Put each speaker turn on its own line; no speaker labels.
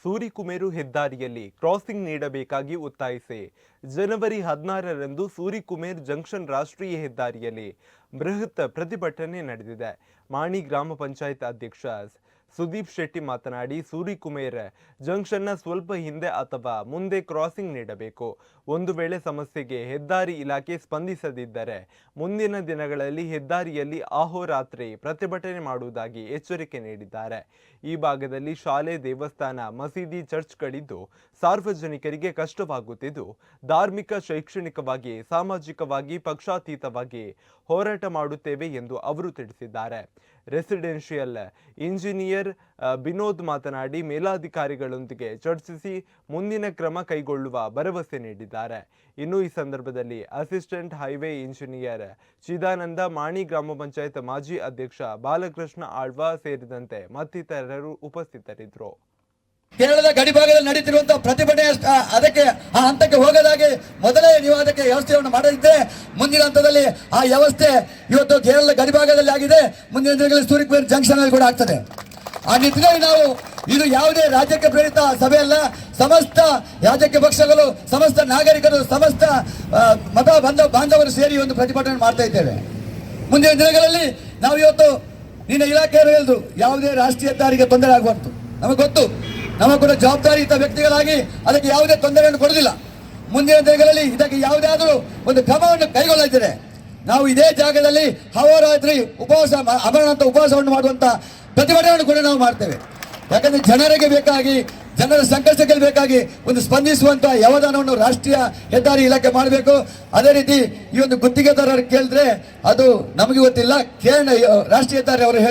ಸೂರಿಕುಮೇರು ಹೆದ್ದಾರಿಯಲ್ಲಿ ಕ್ರಾಸಿಂಗ್ ನೀಡಬೇಕಾಗಿ ಒತ್ತಾಯಿಸಿ ಜನವರಿ 16ರಂದು ಸೂರಿಕುಮೇರ್ ಜಂಕ್ಷನ್ ರಾಷ್ಟ್ರೀಯ ಹೆದ್ದಾರಿಯಲ್ಲಿ ಬೃಹತ್ ಪ್ರತಿಭಟನೆ ನಡೆದಿದೆ. ಮಾಣಿ ಗ್ರಾಮ ಪಂಚಾಯತ್ ಅಧ್ಯಕ್ಷ ಸುದೀಪ್ ಶೆಟ್ಟಿ ಮಾತನಾಡಿ, ಸೂರಿಕುಮೇರ್ ಜಂಕ್ಷನ್ನ ಸ್ವಲ್ಪ ಹಿಂದೆ ಅಥವಾ ಮುಂದೆ ಕ್ರಾಸಿಂಗ್ ನೀಡಬೇಕು. ಒಂದು ವೇಳೆ ಸಮಸ್ಯೆಗೆ ಹೆದ್ದಾರಿ ಇಲಾಖೆ ಸ್ಪಂದಿಸದಿದ್ದರೆ ಮುಂದಿನ ದಿನಗಳಲ್ಲಿ ಹೆದ್ದಾರಿಯಲ್ಲಿ ಅಹೋರಾತ್ರಿ ಪ್ರತಿಭಟನೆ ಮಾಡುವುದಾಗಿ ಎಚ್ಚರಿಕೆ ನೀಡಿದ್ದಾರೆ. ಈ ಭಾಗದಲ್ಲಿ ಶಾಲೆ, ದೇವಸ್ಥಾನ, ಮಸೀದಿ, ಚರ್ಚ್ಗಳಿದ್ದು ಸಾರ್ವಜನಿಕರಿಗೆ ಕಷ್ಟವಾಗುತ್ತಿದ್ದು, ಧಾರ್ಮಿಕ, ಶೈಕ್ಷಣಿಕವಾಗಿ, ಸಾಮಾಜಿಕವಾಗಿ, ಪಕ್ಷಾತೀತವಾಗಿ ಹೋರಾಟ ಮಾಡುತ್ತೇವೆ ಎಂದು ಅವರು ತಿಳಿಸಿದ್ದಾರೆ. ರೆಸಿಡೆನ್ಷಿಯಲ್ ಇಂಜಿನಿಯರ್ ವಿನೋದ್ ಮಾತನಾಡಿ, ಮೇಲಾಧಿಕಾರಿಗಳೊಂದಿಗೆ ಚರ್ಚಿಸಿ ಮುಂದಿನ ಕ್ರಮ ಕೈಗೊಳ್ಳುವ ಭರವಸೆ ನೀಡಿದ್ದಾರೆ. ಇನ್ನು ಈ ಸಂದರ್ಭದಲ್ಲಿ ಅಸಿಸ್ಟೆಂಟ್ ಹೈವೇ ಇಂಜಿನಿಯರ್ ಚಿದಾನಂದ, ಮಾಣಿ ಗ್ರಾಮ ಪಂಚಾಯತ್ ಮಾಜಿ ಅಧ್ಯಕ್ಷ ಬಾಲಕೃಷ್ಣ ಆಳ್ವ ಸೇರಿದಂತೆ ಮತ್ತಿತರರು ಉಪಸ್ಥಿತರಿದ್ದರು.
ಕೇರಳದ ಗಡಿಭಾಗದಲ್ಲಿ ನಡೀತಿರುವಂತಹ ಪ್ರತಿಭಟನೆ ಅದಕ್ಕೆ ಆ ಹಂತಕ್ಕೆ ಹೋಗದಾಗೆ ಮೊದಲೇ ನೀವು ಅದಕ್ಕೆ ವ್ಯವಸ್ಥೆಯನ್ನು ಮಾಡದಿದ್ದರೆ ಮುಂದಿನ ಹಂತದಲ್ಲಿ ಆ ವ್ಯವಸ್ಥೆ ಇವತ್ತು ಕೇರಳದ ಗಡಿಭಾಗದಲ್ಲಿ ಆಗಿದೆ. ಮುಂದಿನ ದಿನಗಳಲ್ಲಿ ಸೂರಿಕುಮೇರ್ ಜಂಕ್ಷನ್ ಅಲ್ಲಿ ಕೂಡ ಆಗ್ತದೆ. ಆ ನಿಟ್ಟಿನಲ್ಲಿ ನಾವು ಇದು ಯಾವುದೇ ರಾಜ್ಯಕ್ಕೆ ಪ್ರೇರಿತ ಸಭೆ ಅಲ್ಲ. ಸಮಸ್ತ ರಾಜಕೀಯ ಪಕ್ಷಗಳು, ಸಮಸ್ತ ನಾಗರಿಕರು, ಸಮಸ್ತ ಮತ ಬಾಂಧವರು ಸೇರಿ ಒಂದು ಪ್ರತಿಭಟನೆ ಮಾಡ್ತಾ ಇದ್ದೇವೆ. ಮುಂದಿನ ದಿನಗಳಲ್ಲಿ ನಾವು ಇವತ್ತು ನಿನ್ನ ಇಲಾಖೆಯವರು ಹೇಳಿದ್ರು, ಯಾವುದೇ ರಾಷ್ಟ್ರೀಯ ಹೆದ್ದಾರಿಗೆ ತೊಂದರೆ ಆಗಬಾರ್ದು. ನಮಗೆ ಗೊತ್ತು, ನಮ್ಮ ಕೂಡ ಜವಾಬ್ದಾರಿಯುತ ವ್ಯಕ್ತಿಗಳಾಗಿ ಅದಕ್ಕೆ ಯಾವುದೇ ತೊಂದರೆಯನ್ನು ಕೊಡುವುದಿಲ್ಲ. ಮುಂದಿನ ದಿನಗಳಲ್ಲಿ ಇದಕ್ಕೆ ಯಾವುದಾದರೂ ಒಂದು ಕ್ರಮವನ್ನು ಕೈಗೊಳ್ಳಲಿದ್ದೇವೆ. ನಾವು ಇದೇ ಜಾಗದಲ್ಲಿ ಅಹೋರಾತ್ರಿ ಉಪವಾಸ, ಅಮರನಾಥ ಉಪವಾಸವನ್ನು ಮಾಡುವಂತ ಪ್ರತಿಭಟನೆಯನ್ನು ಕೂಡ ನಾವು ಮಾಡ್ತೇವೆ. ಯಾಕಂದ್ರೆ ಜನರಿಗೆ ಬೇಕಾಗಿ, ಜನರ ಸಂಕಷ್ಟಕ್ಕೆ ಬೇಕಾಗಿ ಒಂದು ಸ್ಪಂದಿಸುವಂತಹ ವ್ಯವಧಾನವನ್ನು ರಾಷ್ಟ್ರೀಯ ಹೆದ್ದಾರಿ ಇಲಾಖೆ ಮಾಡಬೇಕು. ಅದೇ ರೀತಿ ಈ ಒಂದು ಗುತ್ತಿಗೆದಾರರು ಕೇಳಿದ್ರೆ ಅದು ನಮಗೆ ಗೊತ್ತಿಲ್ಲ, ರಾಷ್ಟ್ರೀಯ ಹೆದ್ದಾರಿ ಅವರು